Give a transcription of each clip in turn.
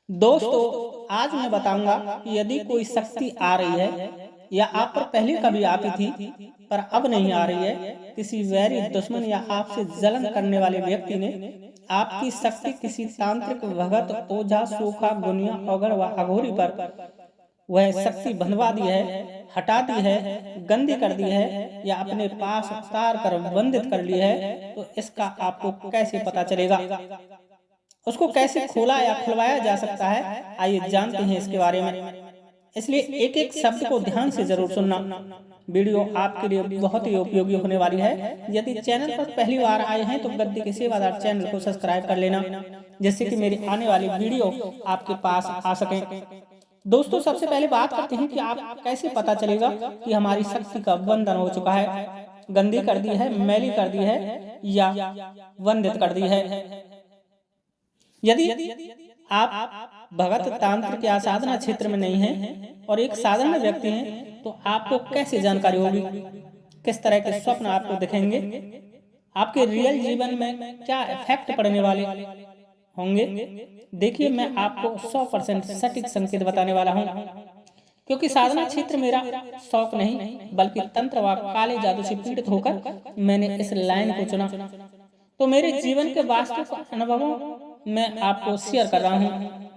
दोस्तों, आज मैं बताऊंगा कि यदि कोई शक्ति आ रही है या आप पर पहले कभी आती थी पर अब नहीं आ रही है, किसी वैरी दुश्मन या आपसे जलन करने वाले व्यक्ति ने आपकी शक्ति किसी तांत्रिक भगत ओझा सूखा गुनिया अगर व अघोरी पर वह शक्ति बंधवा दी है, हटा दी है, गंदी कर दी है या अपने पास उतार कर बंधित कर ली है, तो इसका आपको कैसे पता चलेगा? उसको कैसे खोला या खुलवाया जा सकता है, आइए जानते हैं इसके बारे में। इसलिए एक एक शब्द को ध्यान से जरूर सुनना। वीडियो आपके लिए बहुत ही उपयोगी होने वाली है। यदि चैनल पर पहली बार आए हैं तो गद्दी के सेवादार चैनल को सब्सक्राइब कर लेना, जिससे कि मेरी आने वाली वीडियो आपके पास आ सके। दोस्तों, सबसे पहले बात करते हैं कि आप कैसे पता चलेगा कि हमारी शक्ति का बंधन हो चुका है, गंदी कर दी है, मैली कर दी है या वंदित कर दी है। यदि आप भगत तांत्रिक या साधना क्षेत्र में नहीं हैं और एक साधारण व्यक्ति हैं, तो आपको कैसे जानकारी होगी? किस तरह के स्वप्न आपको दिखेंगे? आपके रियल जीवन में क्या इफेक्ट पड़ने वाले होंगे? देखिए, मैं आपको 100% सटीक संकेत बताने वाला हूं, क्योंकि साधना क्षेत्र मेरा शौक नहीं बल्कि तंत्र व काले जादू से पीड़ित होकर मैंने इस लाइन को चुना। तो मेरे जीवन के वास्तविक अनुभवों मैं आपको शेयर कर रहा हूँ।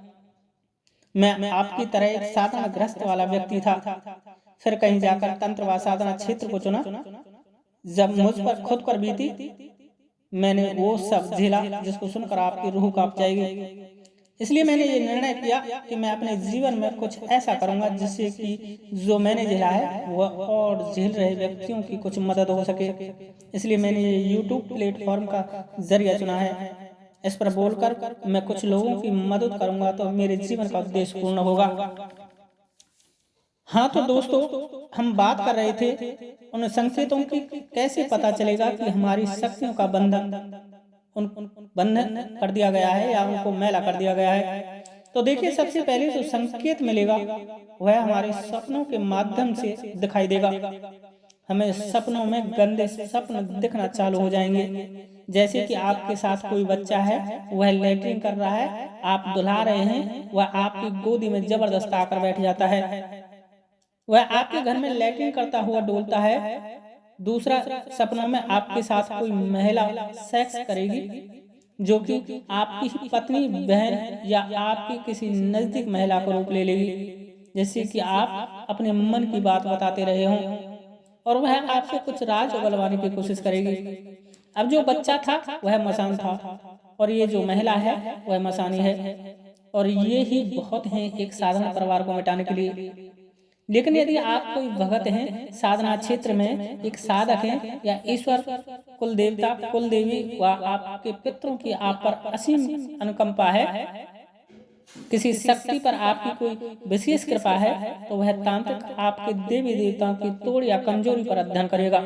मैं आपकी तरह एक साधना ग्रस्त वाला व्यक्ति था, फिर कहीं जाकर तंत्र व साधना क्षेत्र को चुना। जब मुझ पर खुद पर बीती, मैंने वो सब झेला जिसको सुनकर आपकी रूह कांप जाएगी। इसलिए मैंने ये निर्णय किया कि मैं अपने जीवन में कुछ ऐसा करूंगा जिससे कि जो मैंने झेला है वह और झेल रहे व्यक्तियों की कुछ मदद हो सके। इसलिए मैंने ये YouTube प्लेटफॉर्म का जरिया चुना है। इस पर बोलकर मैं कुछ लोगों की मदद करूंगा तो मेरे जीवन का उद्देश्य पूर्ण होगा। हाँ, तो दोस्तों, हम बात कर रहे थे उन संकेतों की, कैसे पता चलेगा कि हमारी शक्तियों का बंधन कर दिया गया है या उनको मैला कर दिया गया है। तो देखिए, सबसे पहले जो संकेत मिलेगा वह हमारे सपनों के माध्यम से दिखाई देगा। हमें सपनों में गंदे सपन दिखना चालू हो जाएंगे, जैसे कि आपके साथ कोई बच्चा है, वह लैट्रिन कर रहा है, आप दुल्हा रहे हैं, वह आपकी गोदी में जबरदस्त आकर बैठ जाता है, वह आपके घर में लैट्रिन करता हुआ डोलता है। दूसरा, सपनों में आपके साथ कोई महिला सेक्स करेगी जो कि आपकी पत्नी, बहन या आपकी किसी नजदीक महिला को रूप ले लेगी, जैसे कि आप अपने मन की बात बताते रहे हों और वह आपसे कुछ राज उगलवाने की कोशिश करेगी। अब जो बच्चा था वह मसान था और ये जो महिला है वह मसानी है, और ये ही बहुत हैं एक साधारण परिवार को मिटाने के लिए। लेकिन यदि आप कोई भगत हैं, साधना क्षेत्र में एक साधक हैं या ईश्वर, कुल देवता, कुल देवी व आपके पितरों की आप पर असीम अनुकंपा है, किसी शक्ति पर आपकी कोई विशेष कृपा है, तो वह तांत्रिक आपके देवी देवताओं की तोड़ या कमजोरी पर अध्ययन करेगा।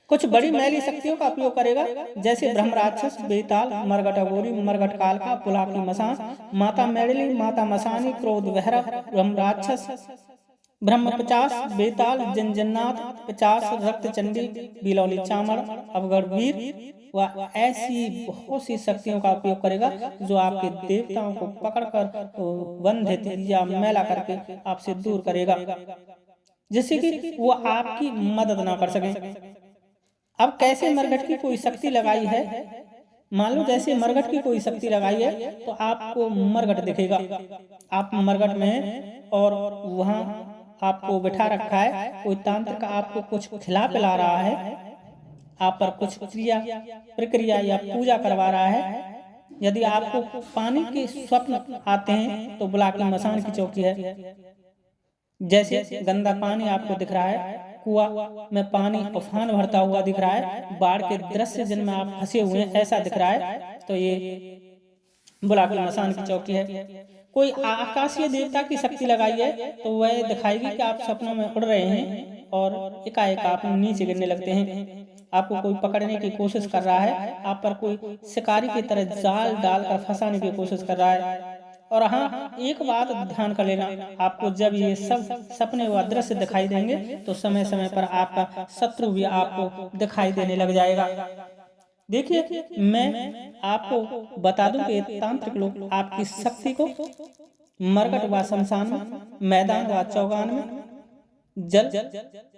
कुछ बड़ी मैली शक्तियों का उपयोग करेगा, जैसे ब्रह्म राक्षस, बेताल, मरगट अघोरी, मरगट कालका, पुलाकी मसान, माता मैडली, माता मसानी, क्रोध भैरव, ब्रह्म राक्षस, ब्रह्म 50, बेताल, जनजन्नाथ 50, रक्त चंडी, बिलौली चामड़, अवगढ़ वीर व ऐसी बहुत सी शक्तियों का उपयोग करेगा जो आपके देवताओं को पकड़कर बंधित या मैला करके आपसे दूर करेगा, जिससे कि वो आपकी मदद ना कर सके। अब कैसे मरघट की कोई शक्ति लगाई है, मान लो जैसे मरघट की कोई शक्ति लगाई है तो आपको मरघट दिखेगा, आप मरघट में और वहां आपको बिठा रखा है, कोई तांत्रिक आपको कुछ खिला पिला रहा है, आप पर कुछ क्रिया प्रक्रिया या पूजा करवा रहा है। यदि आपको पानी के स्वप्न आते हैं तो बुलाकी मसान की चौकी है, जैसे गंदा पानी आपको दिख रहा है, कुआं में पानी उफान भरता हुआ दिख रहा है, बाढ़ के दृश्य जिनमें आप फंसे हुए हैं ऐसा दिख रहा है, तो ये बुलाकी मसान की चौकी है। कोई आकाशीय देवता की शक्ति लगाई है तो वह दिखाएगी कि आप सपनों में उड़ रहे हैं और एकाएक आप नीचे गिरने लगते हैं, आपको कोई पकड़ने की कोशिश कर रहा है, आप पर कोई शिकारी की तरह जाल डालकर फंसाने की कोशिश कर रहा है। और हाँ, एक बात ध्यान कर लेना, आपको जब ये सब सपने व दृश्य दिखाई देंगे तो समय समय पर आपका शत्रु भी आपको दिखाई देने लग जाएगा। देखिए, मैं आपको बता दूं कि तांत्रिक लोग आपकी शक्ति को मरकट व शमशान में, मैदान व चौगान में, जल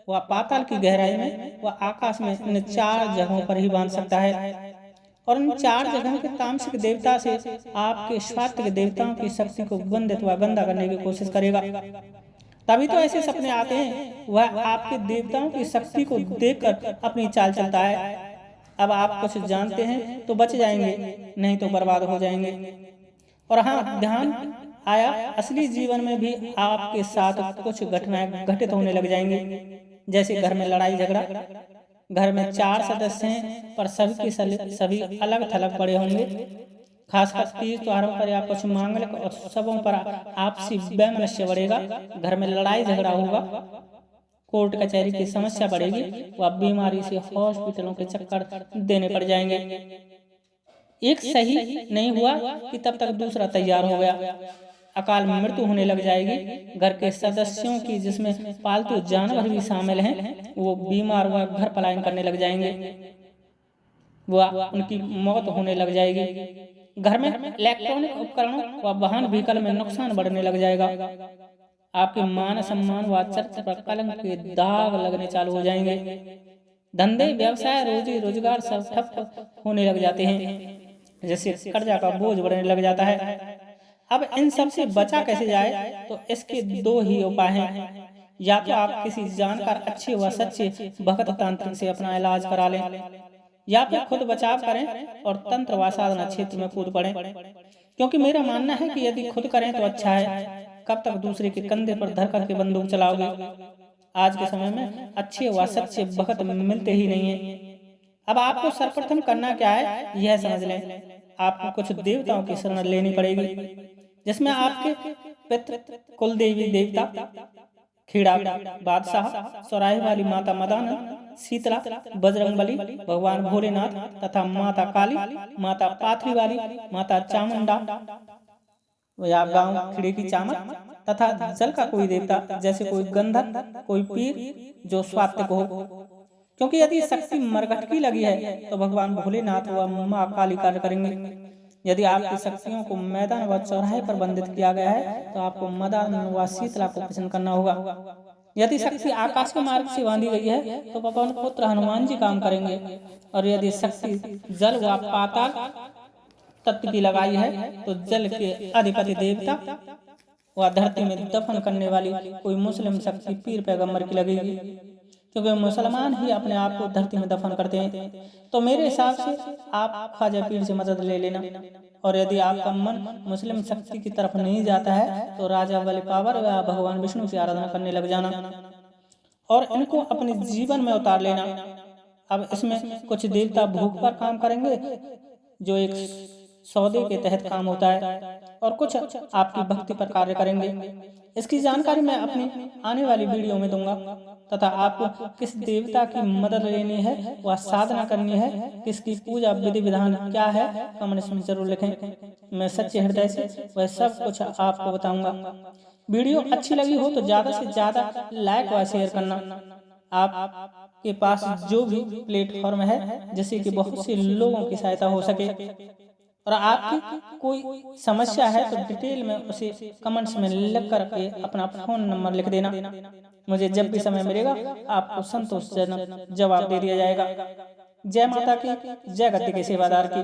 व पाताल की गहराई में व आकाश में, इन 4 जगहों पर ही बांध सकता है। और इन 4 जगहों के तामसिक देवता से आपके स्वास्थ्य देवताओं की शक्ति को वंदित व गंदा करने की कोशिश करेगा। तभी तो ऐसे सपने आते हैं। वह आपके देवताओं की शक्ति को देखकर अपनी चाल चलता है। अब आप कुछ जानते हैं तो बच जाएंगे, नहीं तो बर्बाद हो जाएंगे। और हाँ, ध्यान आया, असली जीवन में भी आपके साथ कुछ घटनाएं घटित होने लग जाएंगी। जैसे घर में लड़ाई झगड़ा, घर में 4 सदस्य हैं पर सभी अलग थलग पड़े होंगे। खासकर तीज त्योहारों पर या कुछ मांगलिक उत्सवों पर आपसी वैमनस्य बढ़ेगा, घर में लड़ाई झगड़ा होगा, कोर्ट कचहरी की समस्या बढ़ेगी, वह बीमारी से हॉस्पिटलों के चक्कर देने पड़ जाएंगे। एक सही नहीं हुआ कि तब तक दूसरा तैयार हो गया। अकाल मृत्यु होने लग जाएगी। घर के सदस्यों की, जिसमें पालतू जानवर भी शामिल हैं, वो बीमार व घर पलायन करने लग जाएंगे, वह उनकी मौत होने लग जाएगी। घर में इलेक्ट्रॉनिक उपकरणों व वाहन व्हीकल में नुकसान बढ़ने लग जाएगा। आपके मान सम्मान व चरित्र पर कलंक के दाग लगने चालू हो जाएंगे। धंधे व्यवसाय रोजी रोजगार सब ठप होने लग जाते हैं, जैसे कर्जा का बोझ बढ़ने लग जाता है। अब इन सब से बचा कैसे जाए, तो इसके 2 ही उपाय हैं। या तो आप किसी जानकार अच्छे व सच्चे भगत तांत्रिक से अपना इलाज करा लें, या फिर खुद बचाव करें और तंत्र व साधना क्षेत्र में कूद पड़ें। क्योंकि मेरा मानना है कि यदि खुद करें तो अच्छा है, कब तक दूसरे के कंधे पर धर करके बंदूक चलाओगे। आज के समय में अच्छे व सच्चे भगत मिलते ही नहीं है। अब आपको सर्वप्रथम करना क्या है, यह समझ लें। आपको कुछ देवताओं की शरण लेनी पड़ेगी, जिसमें आपके पितृ, कुल देवी देवता, खीड़ा बादशाह, सौराही वाली माता मदाना, शीतला, बजरंगबली, भगवान भोलेनाथ तथा माता काली, माता पाथरी वाली, माता चामुंडा या गांव खिड़े की चामक, तथा जल का कोई देवता, जैसे कोई गंधर्व, कोई पीर जो स्वात्विक हो। क्योंकि यदि शक्ति मरघट की लगी है तो भगवान भोलेनाथ व माँ काली कार्य करेंगे। यदि आपकी शक्तियों को मैदान व चौराहे पर बंधित किया गया है तो आपको मदान व शीतला को प्रसन्न करना होगा। यदि शक्ति आकाश के मार्ग से बांधी गई है तो पवन पुत्र हनुमान जी काम करेंगे। और यदि शक्ति जल व पाताल तत्व की लगाई है तो जल के अधिपति देवता व धरती में दफन करने वाली कोई मुस्लिम शक्ति पीर पैगंबर की लगेगी, क्योंकि मुसलमान ही अपने आप को धरती में दफन करते हैं। तो मेरे हिसाब से आप ख्वाजा पीर से मदद ले लेना। और यदि आपका मन मुस्लिम शक्ति की तरफ नहीं जाता है तो राजा बलि पावर या भगवान विष्णु की आराधना करने लग जाना और इनको अपने जीवन में उतार लेना। अब इसमें कुछ देवता भूख पर काम करेंगे, जो एक सौदे के तहत काम होता है, और कुछ आपकी भक्ति पर कार्य करेंगे। इसकी जानकारी मैं अपनी आने वाली वीडियो में दूंगा। तथा आपको किस देवता की मदद लेनी है व साधना करनी है, किसकी पूजा विधि विधान क्या है, कमेंट्स में जरूर लिखें। मैं सच्चे हृदय से वह सब कुछ आपको बताऊंगा। वीडियो अच्छी लगी हो तो ज्यादा से ज्यादा लाइक व शेयर करना। आपके पास जो भी प्लेटफॉर्म है जिससे कि बहुत से लोगों की सहायता हो सके, और आपकी कोई समस्या है तो डिटेल में उसे कमेंट्स में लिख करके अपना फोन नंबर लिख देना। मुझे जब भी समय मिलेगा आपको संतोषजनक जवाब दे दिया जाएगा। जय माता की, जय गद्दी के सेवादार की।